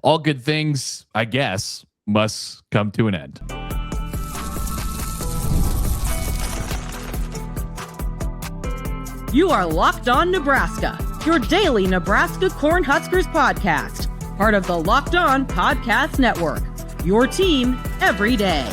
all good things, I guess, must come to an end. You are Locked On Nebraska, your daily Nebraska Cornhuskers podcast, part of the Locked On Podcast Network, your team every day.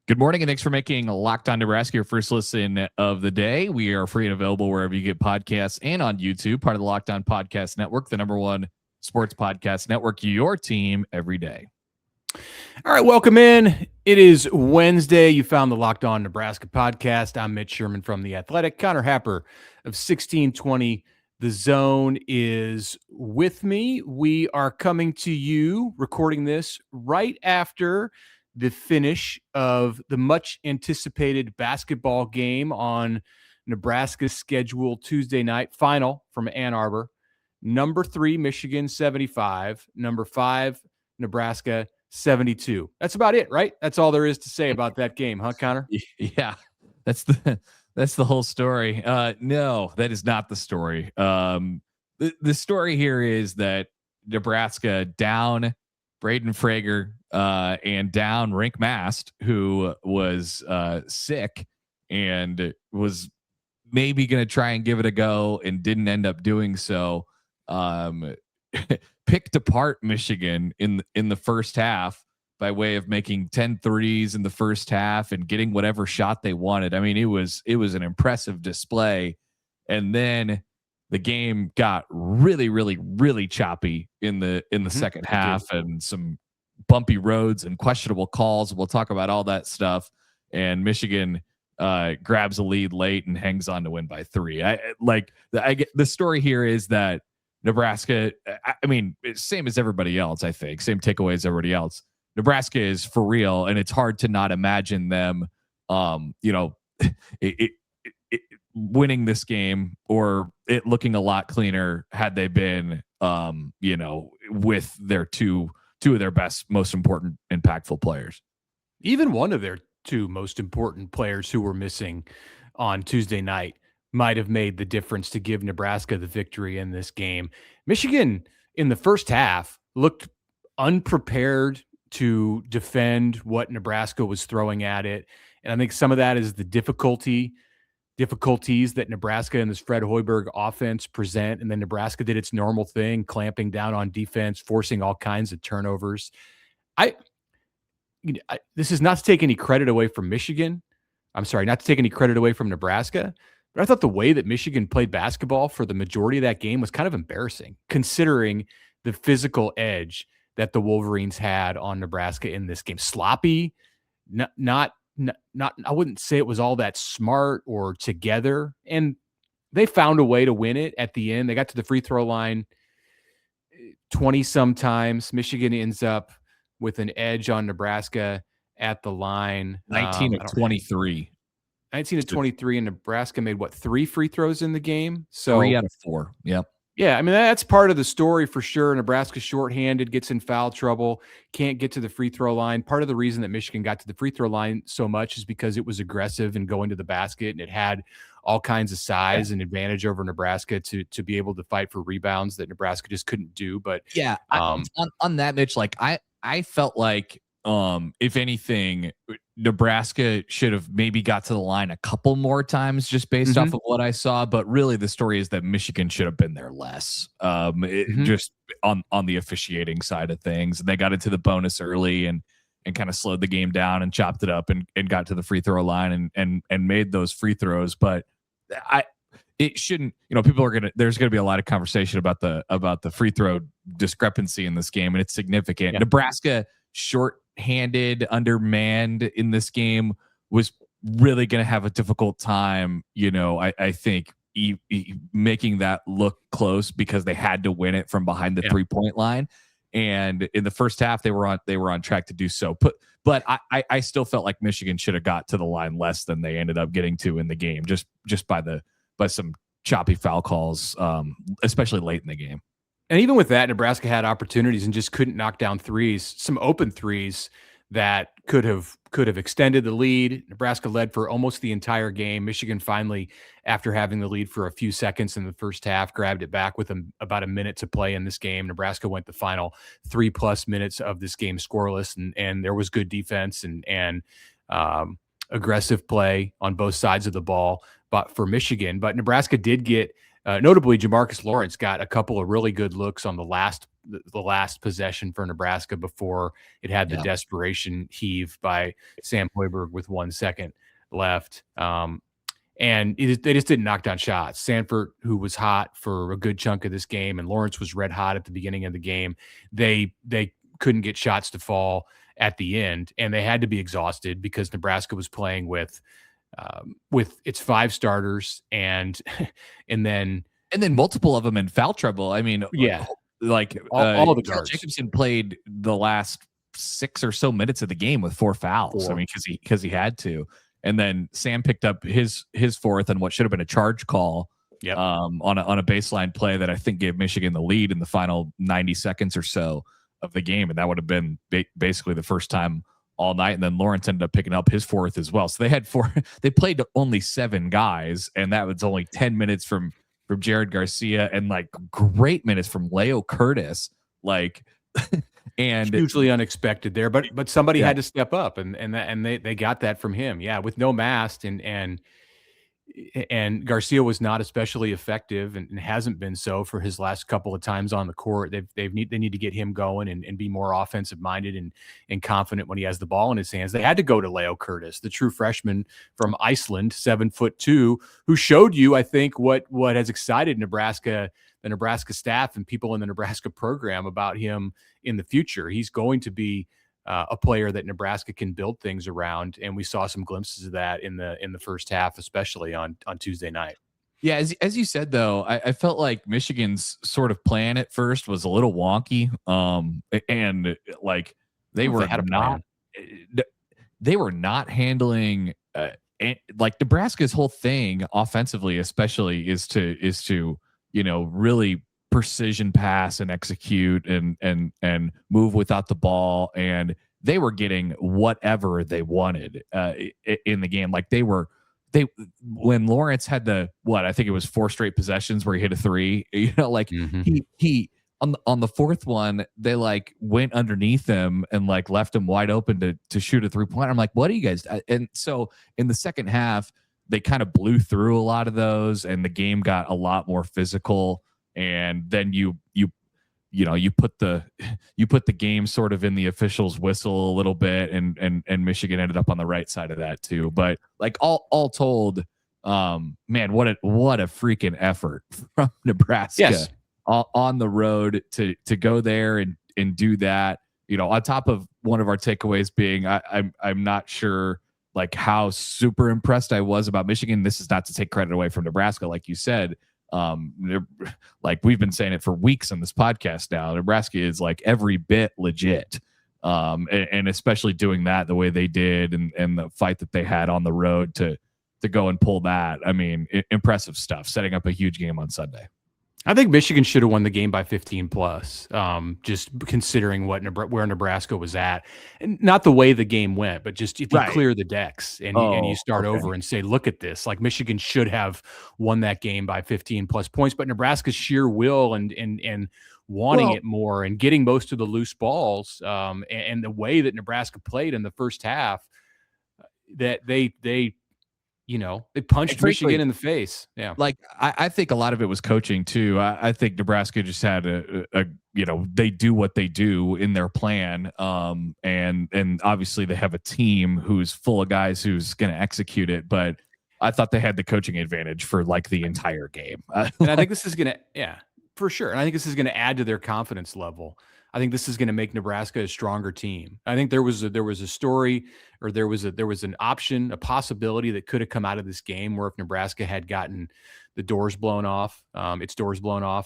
Good morning, and thanks for making Locked On Nebraska your first listen of the day. We are free and available wherever you get podcasts and on YouTube, part of the Locked On Podcast Network, the #1 sports podcast network, your team every day. All right, welcome in. It is Wednesday. You found the Locked On Nebraska podcast. I'm Mitch Sherman from The Athletic. Connor Happer of 1620 The Zone is with me. We are coming to you, recording this right after the finish of the much anticipated basketball game on Nebraska's scheduled Tuesday night final from Ann Arbor. Number 3, Michigan 75. Number 5, Nebraska 72. That's about it, right? That's all there is to say about that game, huh, Connor? Yeah, that's the whole story. No, that is not the story. The story here is that Nebraska down Braden, Frager, and down Rienk Mast, who was sick and was maybe going to try and give it a go and didn't end up doing so. Picked apart Michigan in the first half by way of making 10 threes in the first half and getting whatever shot they wanted. I mean, it was an impressive display. And then the game got really, really, really choppy in the second half, and some bumpy roads and questionable calls. We'll talk about all that stuff. And Michigan grabs a lead late and hangs on to win by 3. I get the story here is that Nebraska, I mean, it's same as everybody else, I think. Same takeaway as everybody else. Nebraska is for real, and it's hard to not imagine them, winning this game or it looking a lot cleaner had they been, with their two of their best, most important, impactful players. Even one of their 2 most important players who were missing on Tuesday night might have made the difference to give Nebraska the victory in this game. Michigan in the first half looked unprepared to defend what Nebraska was throwing at it. And I think some of that is the difficulties that Nebraska and this Fred Hoiberg offense present. And then Nebraska did its normal thing, clamping down on defense, forcing all kinds of turnovers. This is not to take any credit away from Michigan. I'm sorry, not to take any credit away from Nebraska. But I thought the way that Michigan played basketball for the majority of that game was kind of embarrassing, considering the physical edge that the Wolverines had on Nebraska in this game. Sloppy, not. I wouldn't say it was all that smart or together. And they found a way to win it at the end. They got to the free throw line 20 sometimes. Michigan ends up with an edge on Nebraska at the line. 19 of 23. 19 to 23, and Nebraska made 3 free throws in the game? So 3 out of 4. Yep. Yeah, I mean, that's part of the story for sure. Nebraska's shorthanded, gets in foul trouble, can't get to the free throw line. Part of the reason that Michigan got to the free throw line so much is because it was aggressive and going to the basket, and it had all kinds of size and advantage over Nebraska to be able to fight for rebounds that Nebraska just couldn't do. But yeah, on that, Mitch, I felt like, if anything, Nebraska should have maybe got to the line a couple more times just based off of what I saw. But really, the story is that Michigan should have been there less, just on the officiating side of things. They got into the bonus early and kind of slowed the game down and chopped it up and got to the free throw line and made those free throws. But it shouldn't, there's going to be a lot of conversation about the free throw discrepancy in this game, and it's significant. Yeah. Nebraska, short-handed, undermanned in this game, was really going to have a difficult time, I think making that look close because they had to win it from behind the 3-point line. And in the first half, they were on track to do so. But I still felt like Michigan should have got to the line less than they ended up getting to in the game, just by some choppy foul calls, especially late in the game. And even with that, Nebraska had opportunities and just couldn't knock down threes, some open threes that could have could have extended the lead. Nebraska led for almost the entire game. Michigan finally, after having the lead for a few seconds in the first half, grabbed it back with about a minute to play in this game. Nebraska went the final 3+ minutes of this game scoreless, and there was good defense and aggressive play on both sides of the ball, but for Michigan. But Nebraska did get, notably, Jamarcus Lawrence got a couple of really good looks on the last possession for Nebraska before it had the desperation heave by Sam Hoiberg with 1 second left. And they just didn't knock down shots. Sanford, who was hot for a good chunk of this game, and Lawrence was red hot at the beginning of the game, they couldn't get shots to fall at the end, and they had to be exhausted because Nebraska was playing with its 5 starters and then multiple of them in foul trouble. I mean, like all the guards. Jacobson played the last 6 or so minutes of the game with 4 fouls. I mean, because he had to, and then Sam picked up his 4th and what should have been a charge call. On a baseline play that I think gave Michigan the lead in the final 90 seconds or so of the game, and that would have been basically the first time all night. And then Lawrence ended up picking up his 4th as well. So they had 4. They played only 7 guys, and that was only 10 minutes from Jared Garcia, and like great minutes from Leo Curtis, like and hugely unexpected there, but somebody had to step up, and they got that from him. Yeah, with no Mast and Garcia was not especially effective and hasn't been so for his last couple of times on the court. They need to get him going and be more offensive minded and confident when he has the ball in his hands. They had to go to Leo Curtis, the true freshman from Iceland, 7'2", who showed you, I think, what has excited Nebraska, the Nebraska staff and people in the Nebraska program about him in the future. He's going to be a player that Nebraska can build things around, and we saw some glimpses of that in the first half, especially on Tuesday night. Yeah, as you said though, I felt like Michigan's sort of plan at first was a little wonky, and like they were not handling like Nebraska's whole thing offensively, especially is to really precision pass and execute and move without the ball, and they were getting whatever they wanted in the game. Like when Lawrence had I think it was 4 straight possessions where he hit a 3, he on the 4th one, they like went underneath him and like left him wide open to shoot a 3-pointer. I'm like, what are you guys? And so in the second half, they kind of blew through a lot of those, and the game got a lot more physical. And then you put the game sort of in the official's whistle a little bit, and Michigan ended up on the right side of that too. But like all told, man, what a freaking effort from Nebraska on the road to go there and do that. On top of one of our takeaways being, I'm not sure like how super impressed I was about Michigan. This is not to take credit away from Nebraska, like you said. Like we've been saying it for weeks on this podcast now, Nebraska is like every bit legit, and especially doing that the way they did, and the fight that they had on the road to go and pull that. I mean, impressive stuff, setting up a huge game on Sunday. I think Michigan should have won the game by 15 plus, just considering where Nebraska was at, and not the way the game went, but just if you clear the decks and you start over and say, look at this, like Michigan should have won that game by 15 plus points, but Nebraska's sheer will and wanting it more and getting most of the loose balls, and the way that Nebraska played in the first half, that they punched Michigan in the face. Yeah. Like, I think a lot of it was coaching too. I think Nebraska just had they do what they do in their plan. And obviously they have a team who's full of guys who's going to execute it. But I thought they had the coaching advantage for like the entire game. And I think this is going to, for sure. And I think this is going to add to their confidence level. I think this is going to make Nebraska a stronger team. I think there was a story, or there was an option, a possibility that could have come out of this game where if Nebraska had gotten its doors blown off,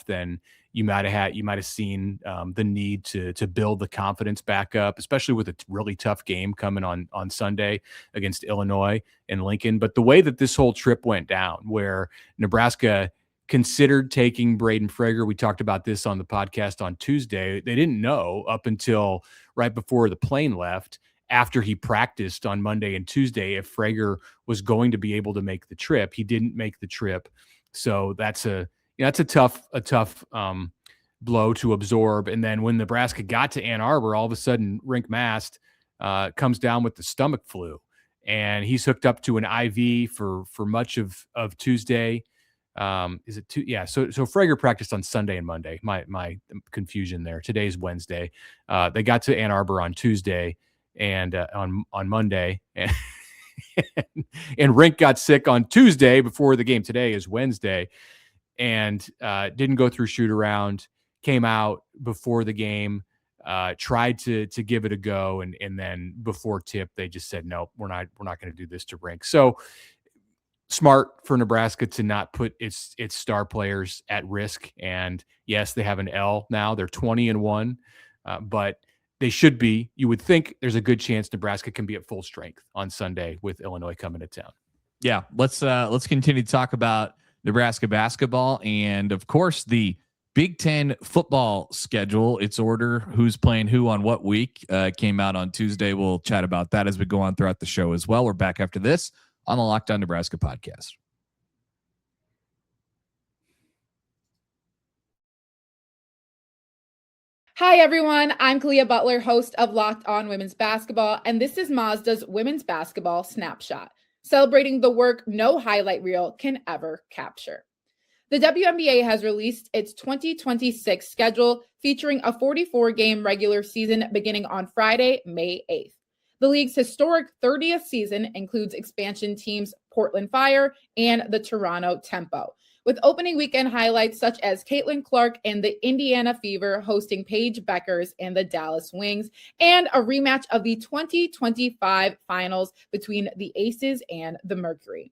then you might have seen the need to build the confidence back up, especially with a really tough game coming on Sunday against Illinois and Lincoln. But the way that this whole trip went down, where Nebraska considered taking Braden Frager. We talked about this on the podcast on Tuesday. They didn't know up until right before the plane left. after he practiced on Monday and Tuesday if Frager was going to be able to make the trip. He didn't make the trip. So that's a tough blow to absorb. And then when Nebraska got to Ann Arbor, all of a sudden Rienk Mast comes down with the stomach flu, and he's hooked up to an IV for much of Tuesday. Is it two? Yeah. So Frager practiced on Sunday and Monday. My confusion there. Today's Wednesday. They got to Ann Arbor on Tuesday and on Monday, and Rienk got sick on Tuesday before the game. Today is Wednesday, and didn't go through shoot around. Came out before the game, tried to give it a go, and then before tip they just said no, we're not going to do this to Rienk. So smart for Nebraska to not put its star players at risk. And yes, they have an L now. They're 20-1, but they should be. You would think there's a good chance Nebraska can be at full strength on Sunday with Illinois coming to town. Yeah, let's continue to talk about Nebraska basketball, and of course the Big Ten football schedule. Its order, who's playing who on what week, came out on Tuesday. We'll chat about that as we go on throughout the show as well. We're back after this on the Locked On Nebraska podcast. Hi, everyone. I'm Kalia Butler, host of Locked On Women's Basketball, and this is Mazda's Women's Basketball Snapshot, celebrating the work no highlight reel can ever capture. The WNBA has released its 2026 schedule, featuring a 44-game regular season beginning on Friday, May 8th. The league's historic 30th season includes expansion teams Portland Fire and the Toronto Tempo, with opening weekend highlights such as Caitlin Clark and the Indiana Fever hosting Paige Beckers and the Dallas Wings, and a rematch of the 2025 finals between the Aces and the Mercury.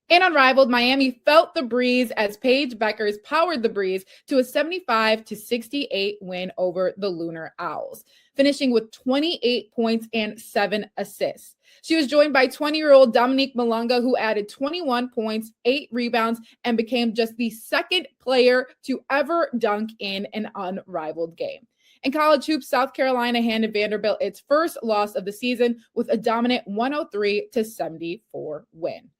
In Unrivaled, Miami felt the breeze as Paige Beckers powered the breeze to a 75-68 win over the Lunar Owls, finishing with 28 points and 7 assists. She was joined by 20-year-old Dominique Malunga, who added 21 points, 8 rebounds, and became just the second player to ever dunk in an unrivaled game. In college hoops, South Carolina handed Vanderbilt its first loss of the season with a dominant 103-74 win.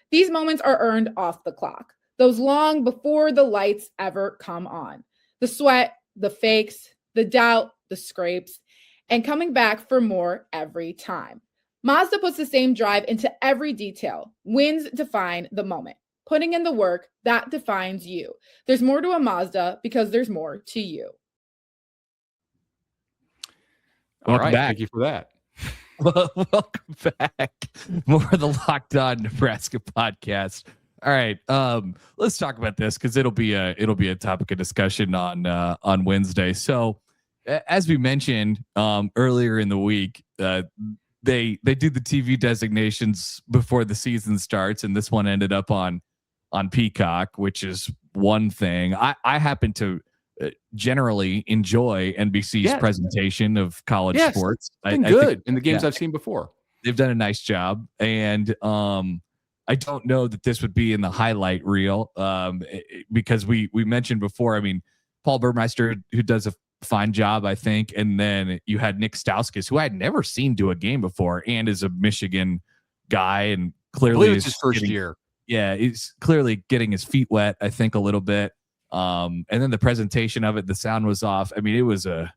These moments are earned off the clock, those long before the lights ever come on. The sweat, the fakes, the doubt, the scrapes, and coming back for more every time. Mazda puts the same drive into every detail. Wins define the moment. Putting in the work, that defines you. There's more to a Mazda because there's more to you. All right, back. thank you for that. Welcome back. More of the Locked On Nebraska podcast. All right, let's talk about this because it'll be a topic of discussion on Wednesday. So, as we mentioned earlier in the week, they do the TV designations before the season starts, and this one ended up on Peacock, which is one thing. I happen to generally enjoy NBC's presentation of college sports. It's been good in the games I've seen before. They've done a nice job, and I don't know that this would be in the highlight reel because we mentioned before. I mean, Paul Burmeister, who does a fine job, I think, and then you had Nick Stauskas, who I had never seen do a game before, and is a Michigan guy, and clearly it's his first year. Yeah, he's clearly getting his feet wet, I think, a little bit. And then the presentation of it, the sound was off. I mean, it was a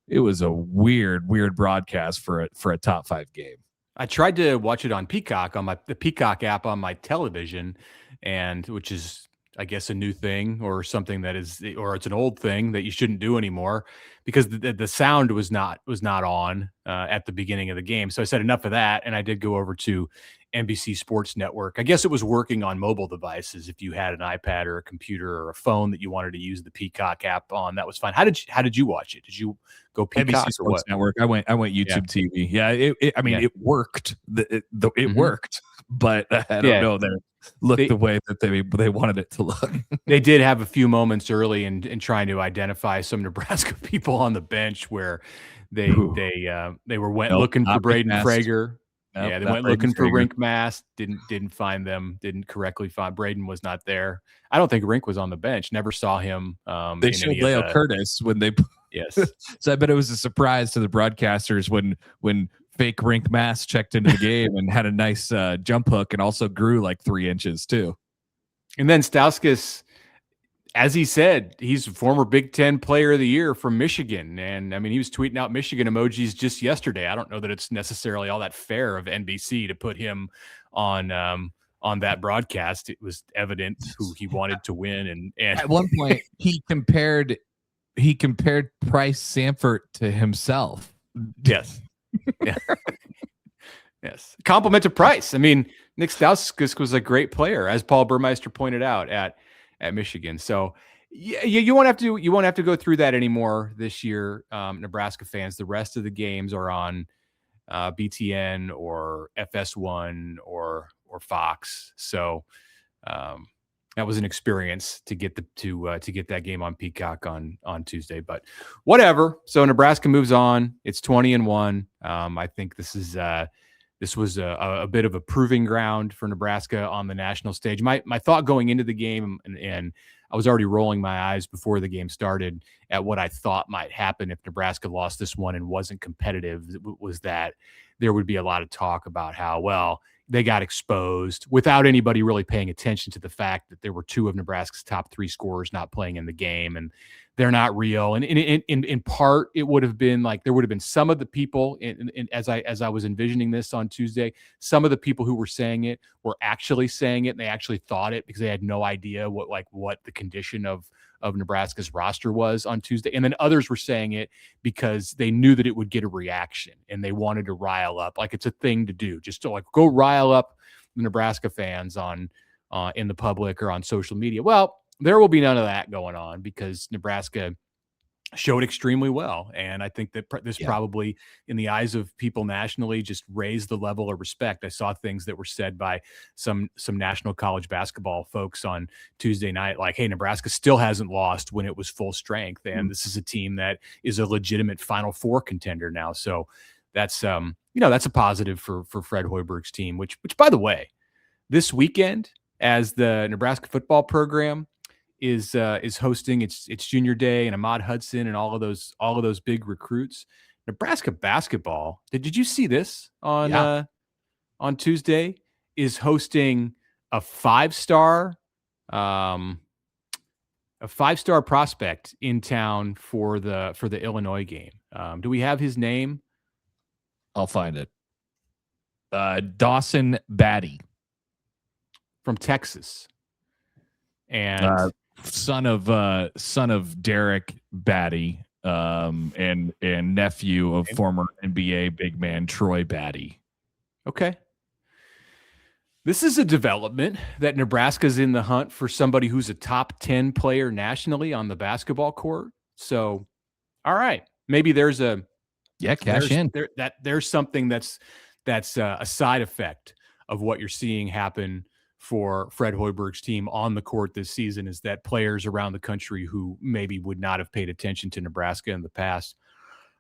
weird broadcast for a top 5 game. I tried to watch it on Peacock on the Peacock app on my television, and which is, I guess, a new thing or something that is, or it's an old thing that you shouldn't do anymore because the sound was not on at the beginning of the game. So I said enough of that, and I did go over to NBC Sports Network. I guess it was working on mobile devices. If you had an iPad or a computer or a phone that you wanted to use the Peacock app on, that was fine. How did you watch it? Did you go Peacock NBC or what? Sports Network. I went YouTube TV. Yeah, it worked. It worked, but I don't know that it looked the way that they wanted it to look. They did have a few moments early in trying to identify some Nebraska people on the bench where they were looking for Braden Frager. Nope, they went looking for Rienk Mast. Didn't find them. Didn't correctly find Braden was not there. I don't think Rienk was on the bench. Never saw him. They showed Leo Curtis when they. Yes. So I bet it was a surprise to the broadcasters when fake Rienk Mast checked into the game and had a nice jump hook and also grew like 3 inches too. And then Stauskas, as he said, he's a former Big Ten Player of the Year from Michigan. And I mean, he was tweeting out Michigan emojis just yesterday. I don't know that it's necessarily all that fair of NBC to put him on that broadcast. It was evident who he wanted to win. And at one point he compared Price Samford to himself. Yes. Yeah. Yes. Compliment to Price. I mean, Nick Stauskas was a great player, as Paul Burmeister pointed out at Michigan. So yeah, you won't have to go through that anymore this year. Nebraska fans, the rest of the games are on BTN or FS1 or Fox. So that was an experience to get that game on Peacock on Tuesday, but whatever. So Nebraska moves on. It's 20-1. I think this was a bit of a proving ground for Nebraska on the national stage. My thought going into the game, and I was already rolling my eyes before the game started at what I thought might happen if Nebraska lost this one and wasn't competitive, was that there would be a lot of talk about how, well, they got exposed without anybody really paying attention to the fact that there were 2 of Nebraska's top 3 scorers not playing in the game, and they're not real. And in part, it would have been like there would have been some of the people, as I was envisioning this on Tuesday, some of the people who were saying it were actually saying it, and they actually thought it because they had no idea what the condition of Nebraska's roster was on Tuesday. And then others were saying it because they knew that it would get a reaction and they wanted to rile up. Like, it's a thing to do, just to like go rile up the Nebraska fans on in the public or on social media. Well, there will be none of that going on because Nebraska showed extremely well. And I think that this probably, in the eyes of people nationally, just raised the level of respect. I saw things that were said by some national college basketball folks on Tuesday night, like, hey, Nebraska still hasn't lost when it was full strength. And this is a team that is a legitimate Final Four contender now. So that's, that's a positive for Fred Hoiberg's team, which by the way, this weekend, as the Nebraska football program is hosting its junior day, and Ahmad Hudson and all of those big recruits, Nebraska basketball. Did you see this on Tuesday? Is hosting a 5-star prospect in town for the Illinois game. Do we have his name? I'll find it. Dawson Batty from Texas, and son of Derek Batty, and nephew of former NBA big man Troy Batty. Okay. This is a development that Nebraska's in the hunt for somebody who's a top 10 player nationally on the basketball court. So, all right, maybe there's there's something that's a side effect of what you're seeing happen for Fred Hoiberg's team on the court this season, is that players around the country who maybe would not have paid attention to Nebraska in the past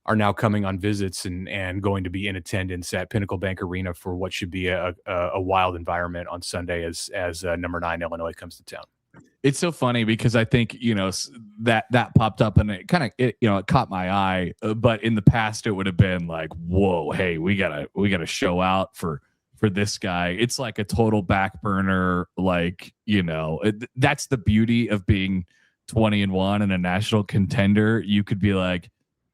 are now coming on visits and going to be in attendance at Pinnacle Bank Arena for what should be a wild environment on Sunday as number 9 Illinois comes to town. It's so funny because I think, that popped up and it kind of, it caught my eye, but in the past it would have been like, whoa, hey, we gotta show out for this guy. It's like a total back burner. Like, that's the beauty of being 20-1 and a national contender. You could be like,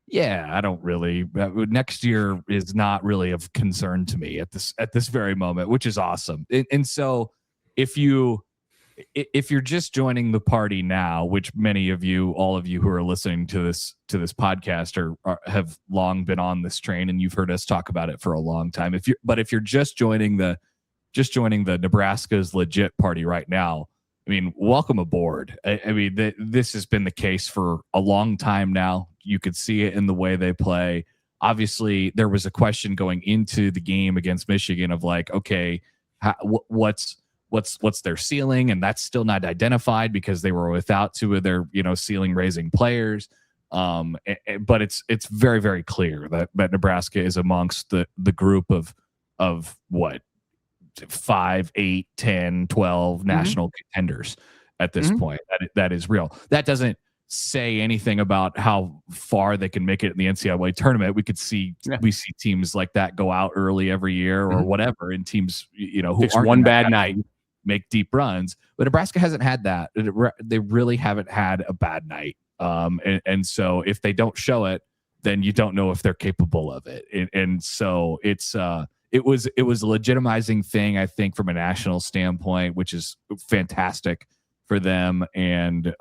yeah, I don't really, next year is not really of concern to me at this very moment, which is awesome. And so if you're just joining the party now, which many of you, all of you who are listening to this podcast have long been on this train, and you've heard us talk about it for a long time. If you're just joining the Nebraska's legit party right now, I mean, welcome aboard. I mean, this has been the case for a long time now. You could see it in the way they play. Obviously, there was a question going into the game against Michigan of like, okay, what's their ceiling, and that's still not identified because they were without 2 of their ceiling raising players. But it's very, very clear that Nebraska is amongst the group of what 5, 8, 10, 12 national contenders at this point. That is real. That doesn't say anything about how far they can make it in the NCAA tournament. We see teams like that go out early every year or whatever, and teams, who Takes aren't one bad night, make deep runs. But Nebraska hasn't had that. They really haven't had a bad night. And so if they don't show it, then you don't know if they're capable of it. And so it was a legitimizing thing, I think, from a national standpoint, which is fantastic for them. And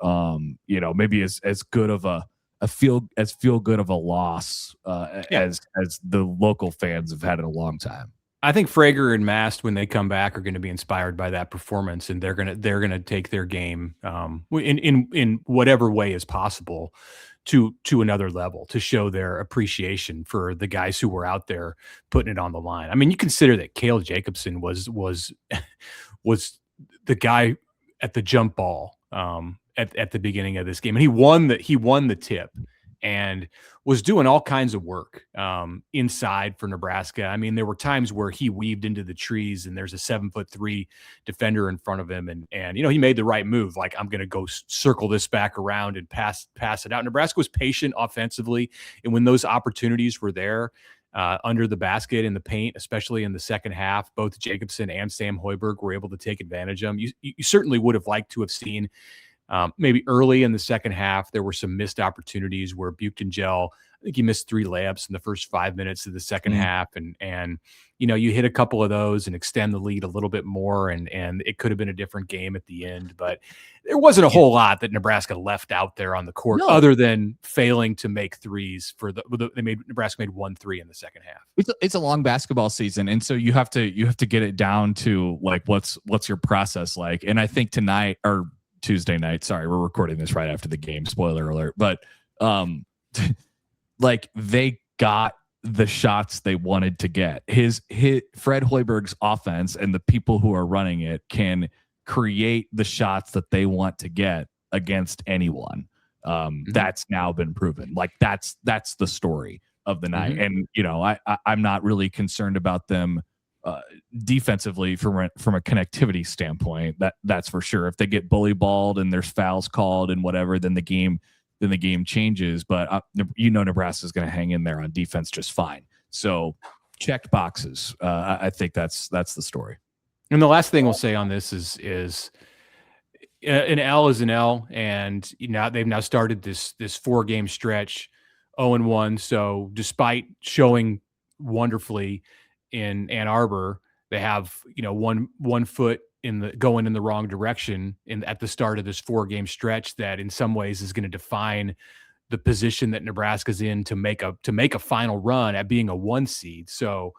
maybe as good of a feel good of a loss as the local fans have had in a long time. I think Frager and Mast, when they come back, are going to be inspired by that performance, and they're going to take their game in whatever way is possible to another level, to show their appreciation for the guys who were out there putting it on the line. I mean, you consider that Cale Jacobson was the guy at the jump ball at the beginning of this game, and he won the tip and was doing all kinds of work inside for Nebraska. I mean, there were times where he weaved into the trees and there's a 7'3" defender in front of him. And he made the right move. Like, I'm going to go circle this back around and pass it out. Nebraska was patient offensively. And when those opportunities were there under the basket in the paint, especially in the second half, both Jacobson and Sam Hoiberg were able to take advantage of them. You certainly would have liked to have seen maybe early in the second half, there were some missed opportunities where Buchtengel, I think he missed 3 layups in the first 5 minutes of the second half. And you hit a couple of those and extend the lead a little bit more. And it could have been a different game at the end, but there wasn't a whole lot that Nebraska left out there on the court other than failing to make threes Nebraska made 1 3 in the second half. It's a long basketball season. And so you have to get it down to like, what's your process like? And I think tonight or Tuesday night, sorry, we're recording this right after the game, spoiler alert, but like, they got the shots they wanted to get. His Fred Hoiberg's offense and the people who are running it can create the shots that they want to get against anyone. That's now been proven. Like, that's the story of the night. And I'm not really concerned about them defensively from a connectivity standpoint. That's for sure. If they get bully balled and there's fouls called and whatever, then the game changes. But Nebraska is going to hang in there on defense just fine. So checked boxes. I think that's the story. And the last thing we'll say on this is an L is an L, and they've now started this 4-game stretch 0-1. So despite showing wonderfully in Ann Arbor, they have one foot going in the wrong direction at the start of this 4-game stretch that in some ways is going to define the position that Nebraska's in to make a final run at being a 1 seed. So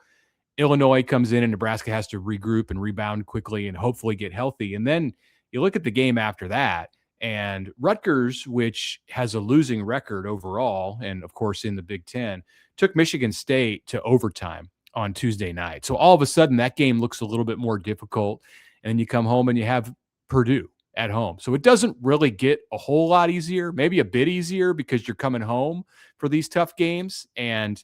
Illinois comes in and Nebraska has to regroup and rebound quickly and hopefully get healthy. And then you look at the game after that, and Rutgers, which has a losing record overall, and of course in the Big Ten, took Michigan State to overtime on Tuesday night. So all of a sudden that game looks a little bit more difficult. And then you come home and you have Purdue at home. So it doesn't really get a whole lot easier, maybe a bit easier, because you're coming home for these tough games, and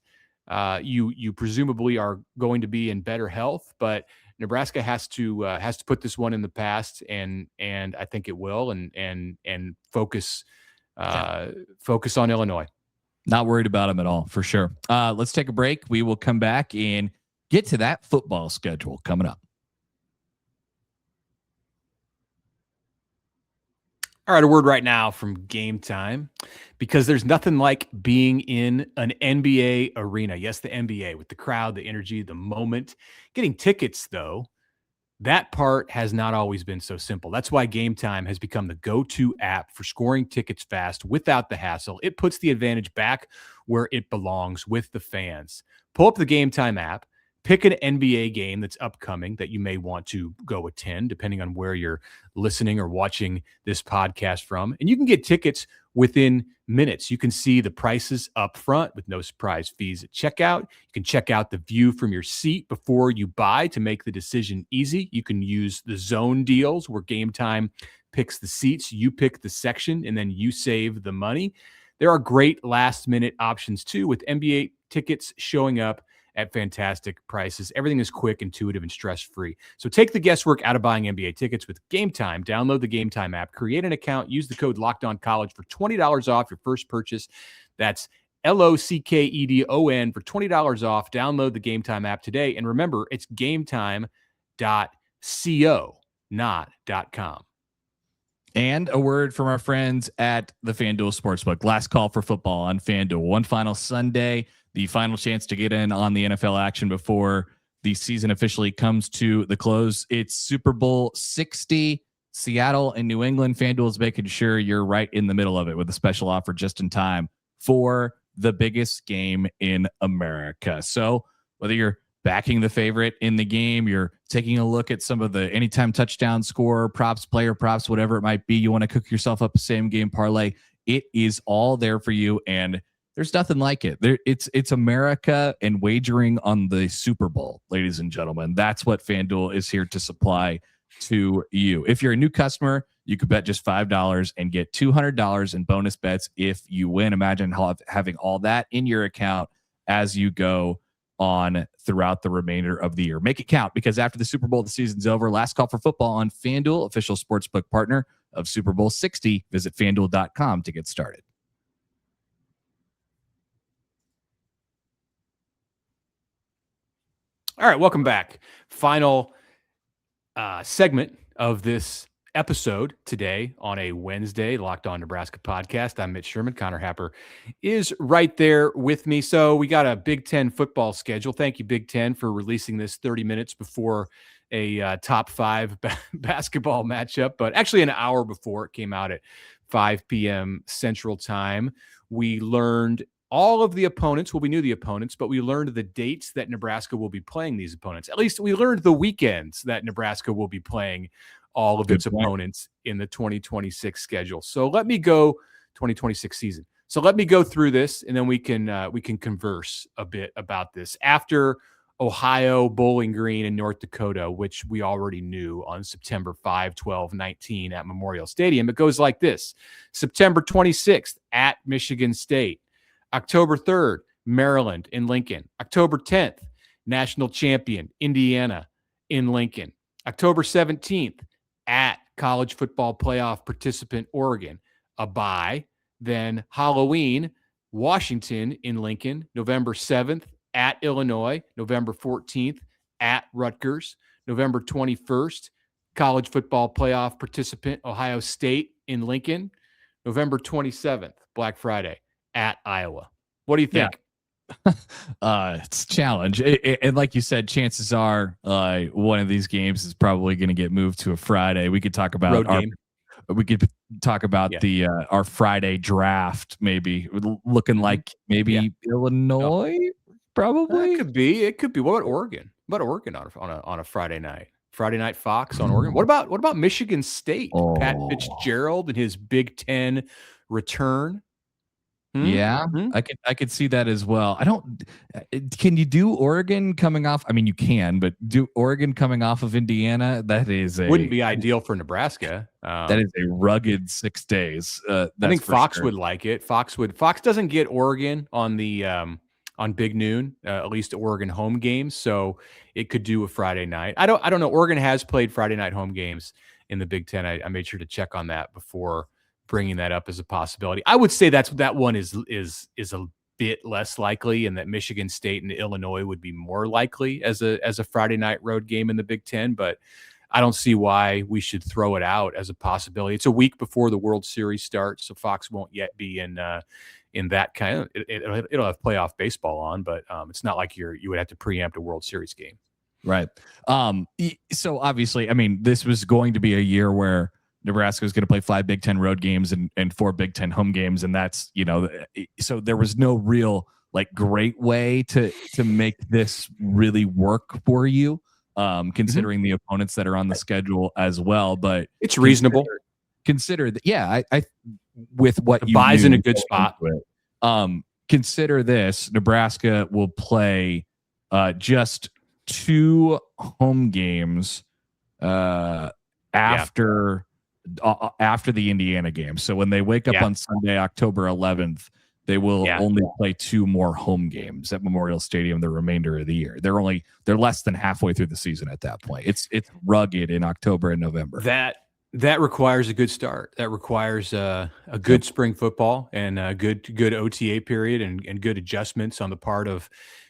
you presumably are going to be in better health. But Nebraska has to put this one in the past, and I think it will, and focus on Illinois. Not worried about them at all, for sure. Let's take a break. We will come back and get to that football schedule coming up. All right, a word right now from Game Time, because there's nothing like being in an NBA arena. Yes, the NBA, with the crowd, the energy, the moment. Getting tickets, though, that part has not always been so simple. That's why Game Time has become the go-to app for scoring tickets fast without the hassle. It puts the advantage back where it belongs, with the fans. Pull up the Game Time app. Pick an NBA game that's upcoming that you may want to go attend, depending on where you're listening or watching this podcast from. And you can get tickets within minutes. You can see the prices up front with no surprise fees at checkout. You can check out the view from your seat before you buy to make the decision easy. You can use the zone deals where Game Time picks the seats, you pick the section, and then you save the money. There are great last-minute options, too, with NBA tickets showing up at fantastic prices. Everything is quick, intuitive, and stress-free. So take the guesswork out of buying NBA tickets with Game Time. Download the Game Time app, create an account, use the code LOCKEDONCollege for $20 off your first purchase. That's LOCKEDON for $20 off. Download the Game Time app today. And remember, it's gametime.co, not .com. And a word from our friends at the FanDuel Sportsbook. Last call for football on FanDuel. One final Sunday, the final chance to get in on the NFL action before the season officially comes to the close. It's Super Bowl 60, Seattle and New England. FanDuel is making sure you're right in the middle of it with a special offer just in time for the biggest game in America. So whether you're backing the favorite in the game, you're taking a look at some of the anytime touchdown score props, player props, whatever it might be, you want to cook yourself up a same game parlay, it is all there for you. And there's nothing like it. It's America and wagering on the Super Bowl, ladies and gentlemen. That's what FanDuel is here to supply to you. If you're a new customer, you could bet just $5 and get $200 in bonus bets if you win. Imagine having all that in your account as you go on throughout the remainder of the year. Make it count, because after the Super Bowl, the season's over. Last call for football on FanDuel, official sportsbook partner of Super Bowl 60. Visit FanDuel.com to get started. All right, welcome back. Final segment of this episode today on a Wednesday, Locked On Nebraska podcast. I'm Mitch Sherman. Connor Happer is right there with me. So we got a Big Ten football schedule. Thank you, Big Ten, for releasing this 30 minutes before a top 5 basketball matchup, but actually an hour before. It came out at 5 p.m. Central Time. We learned all of the opponents. Well, we knew the opponents, but we learned the dates that Nebraska will be playing these opponents. At least we learned the weekends that Nebraska will be playing all of its opponents in the 2026 schedule. So let me go 2026 season. So let me go through this, and then we can converse a bit about this. After Ohio, Bowling Green, and North Dakota, which we already knew on September 5, 12, 19 at Memorial Stadium, it goes like this. September 26th at Michigan State. October 3rd, Maryland in Lincoln. October 10th, national champion Indiana in Lincoln. October 17th, at college football playoff participant Oregon, a bye. Then Halloween, Washington in Lincoln, November 7th at Illinois, November 14th at Rutgers, November 21st, college football playoff participant Ohio State in Lincoln, November 27th, Black Friday at Iowa. What do you think? Yeah. It's a challenge. And like you said, chances are one of these games is probably going to get moved to a Friday. We could talk about our Friday draft, maybe looking like Illinois, probably. It could be. What about Oregon? What about Oregon on a Friday night? Friday Night Fox on Oregon. What about Michigan State? Pat Fitzgerald and his Big Ten return. Yeah, I could see that as well. Can you do Oregon coming off? I mean, you can, but do Oregon coming off of Indiana? Wouldn't be ideal for Nebraska. That is a rugged 6 days. I think Fox would like it. Fox doesn't get Oregon on the on Big Noon, at least Oregon home games. So it could do a Friday night. I don't know. Oregon has played Friday night home games in the Big Ten. I made sure to check on that before bringing that up as a possibility. I would say that one is a bit less likely, and that Michigan State and Illinois would be more likely as a Friday night road game in the Big Ten. But I don't see why we should throw it out as a possibility. It's a week before the World Series starts, so Fox won't yet be in that kind of. It'll have playoff baseball on, but it's not like you would have to preempt a World Series game, right? So obviously, I mean, this was going to be a year where Nebraska was going to play 5 Big Ten road games and 4 Big Ten home games. And that's, so there was no real great way to make this really work for you, considering the opponents that are on the schedule as well. But it's reasonable. Consider that. Yeah. I with what the buys in a good spot. Consider this: Nebraska will play just 2 home games after the Indiana game. So when they wake up on Sunday, October 11th, They will only play 2 more home games at Memorial Stadium the remainder of the year. They're less than halfway through the season at that point. It's rugged in October and November. That requires a good start. That requires a good spring football and a good OTA period and good adjustments on the part of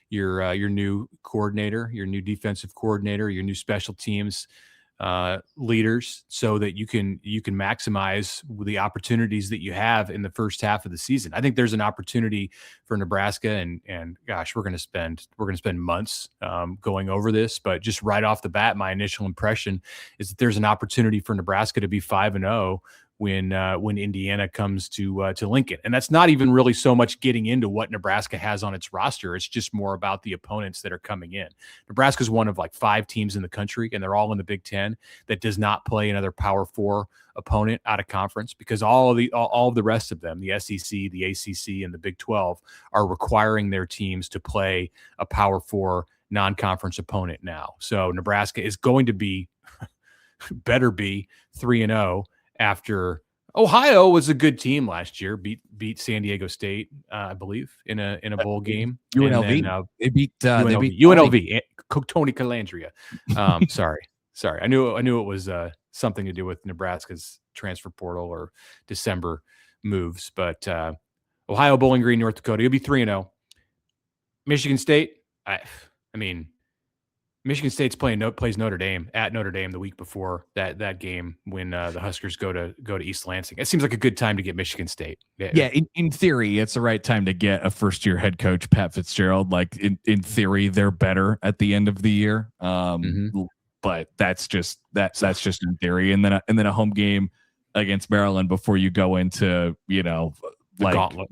your new coordinator, your new defensive coordinator, your new special teams leaders, so that you can maximize the opportunities that you have in the first half of the season. I think there's an opportunity for Nebraska, and gosh, we're going to spend months going over this, but just right off the bat, my initial impression is that there's an opportunity for Nebraska to be 5-0 when Indiana comes to Lincoln. And that's not even really so much getting into what Nebraska has on its roster. It's just more about the opponents that are coming in. Nebraska's one of like 5 teams in the country, and they're all in the Big Ten, that does not play another Power 4 opponent out of conference, because all of the rest of them, the SEC, the ACC, and the Big 12, are requiring their teams to play a Power 4 non-conference opponent now. So Nebraska is going to better be 3-0 after Ohio was a good team last year, beat San Diego State, I believe, in a bowl game. UNLV. Then, they beat UNLV. Tony Calandria. Sorry. I knew it was something to do with Nebraska's transfer portal or December moves. But Ohio, Bowling Green, North Dakota, you'll be 3-0. Michigan State. I mean, Michigan State's plays Notre Dame at Notre Dame the week before that game when the Huskers go to East Lansing. It seems like a good time to get Michigan State. Yeah, in theory, it's the right time to get a first-year head coach, Pat Fitzgerald. Like in theory, they're better at the end of the year. But that's just in theory. And then a home game against Maryland before you go into the gauntlet.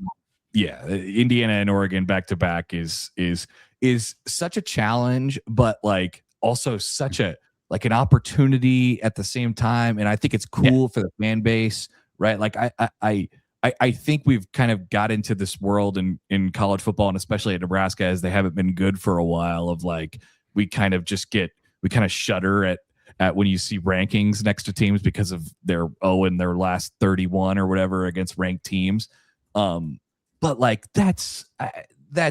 Yeah, Indiana and Oregon back to back is such a challenge, but like also such an opportunity at the same time. And I think it's cool for the fan base, right? Like I think we've kind of got into this world in college football, and especially at Nebraska, as they haven't been good for a while, of like we kind of shudder at when you see rankings next to teams because of their in their last 31 or whatever against ranked teams. But like that's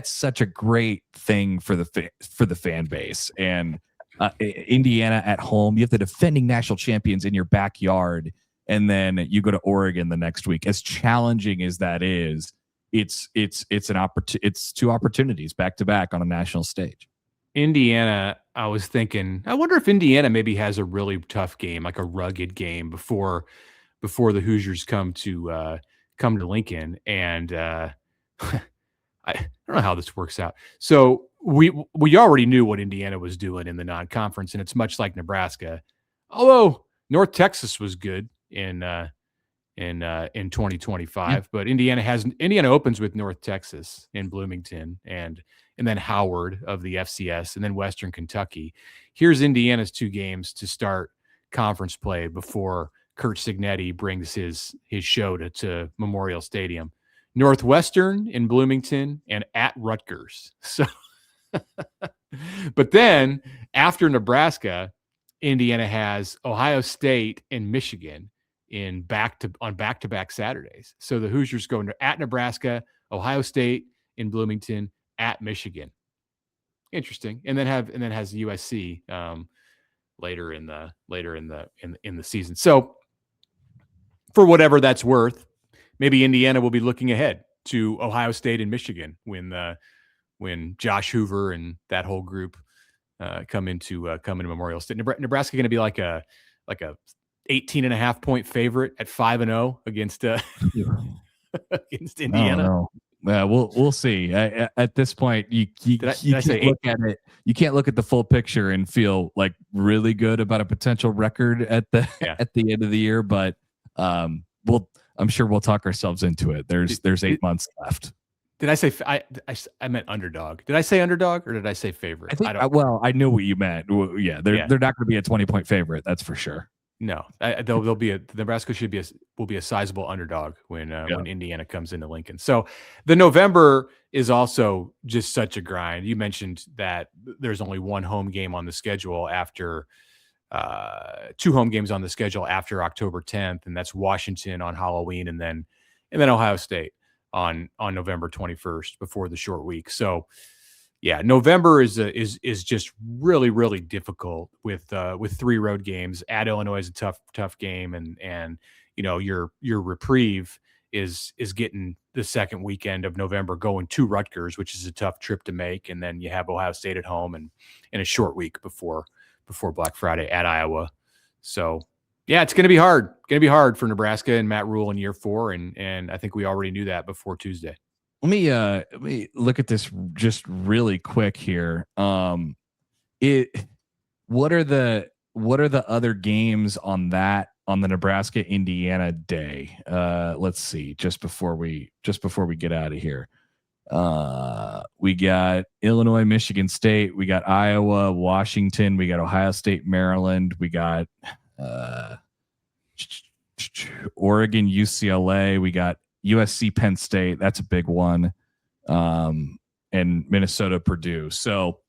such a great thing for the fan base. And Indiana at home, you have the defending national champions in your backyard, and then you go to Oregon the next week. As challenging as that is, it's 2 opportunities back to back on a national stage. Indiana, I was thinking, I wonder if Indiana maybe has a really tough game, like a rugged game before the Hoosiers come to Lincoln. And I don't know how this works out. So we already knew what Indiana was doing in the non-conference, and it's much like Nebraska. Although North Texas was good in 2025, but Indiana opens with North Texas in Bloomington, and then Howard of the FCS, and then Western Kentucky. Here's Indiana's 2 games to start conference play before Kurt Signetti brings his show to Memorial Stadium. Northwestern in Bloomington and at Rutgers. So, but then after Nebraska, Indiana has Ohio State and Michigan on back-to-back Saturdays. So the Hoosiers go at Nebraska, Ohio State in Bloomington, at Michigan. Interesting. And then has USC later in the season. So for whatever that's worth, maybe Indiana will be looking ahead to Ohio State and Michigan when Josh Hoover and that whole group come into Memorial State. Nebraska going to be like a 18.5 point favorite at 5-0 against Indiana. Yeah, we'll see. At this point, you can't look at the full picture and feel like really good about a potential record at the end of the year. But I'm sure we'll talk ourselves into it. There's 8 months left. Did I say I meant underdog? Did I say underdog or did I say favorite? I know what you meant. Yeah, they're not going to be a 20-point favorite. That's for sure. No, Nebraska will be a sizable underdog when Indiana comes into Lincoln. So the November is also just such a grind. You mentioned that there's only 1 home game on the schedule after 2 home games on the schedule after October 10th, and that's Washington on Halloween, and then Ohio State on November 21st before the short week. So yeah, November is just really, really difficult with 3 road games. At Illinois is a tough game, and your reprieve is getting the second weekend of November going to Rutgers, which is a tough trip to make, and then you have Ohio State at home and a short week before Black Friday at Iowa. So yeah, it's going to be hard. Going to be hard for Nebraska and Matt Rule in year 4, and I think we already knew that before Tuesday. Let me look at this just really quick here. What are the other games on the Nebraska Indiana day? Let's see, just before we get out of here. We got Illinois, Michigan State, we got Iowa, Washington, we got Ohio State, Maryland, we got Oregon, UCLA, we got USC, Penn State. That's a big one. And Minnesota, Purdue. So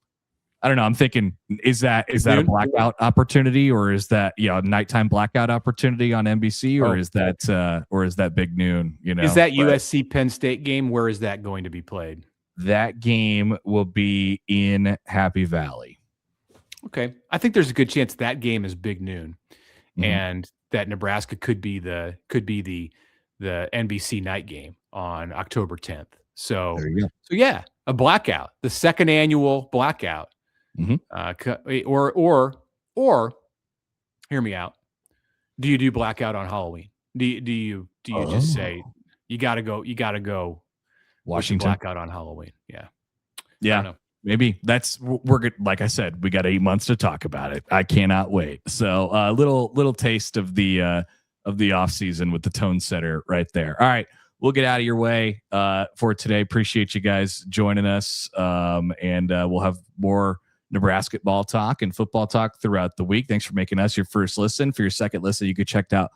I don't know. I'm thinking, is that a blackout opportunity, or is that a nighttime blackout opportunity on NBC, or is that big noon? Is that USC Penn State game? Where is that going to be played? That game will be in Happy Valley. Okay, I think there's a good chance that game is big noon, and that Nebraska could be the NBC night game on October 10th. So yeah, a blackout, the second annual blackout. Or hear me out. Do you do blackout on Halloween? Do you just say you got to go Washington blackout on Halloween? Yeah. Maybe we're good. Like I said, we got 8 months to talk about it. I cannot wait. So little taste of the off season with the tone setter right there. All right. We'll get out of your way for today. Appreciate you guys joining us. And we'll have more Nebraska ball talk and football talk throughout the week. Thanks for making us your first listen. For your second listen, you could check out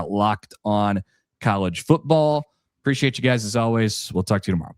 Locked On College Football. Appreciate you guys as always. We'll talk to you tomorrow.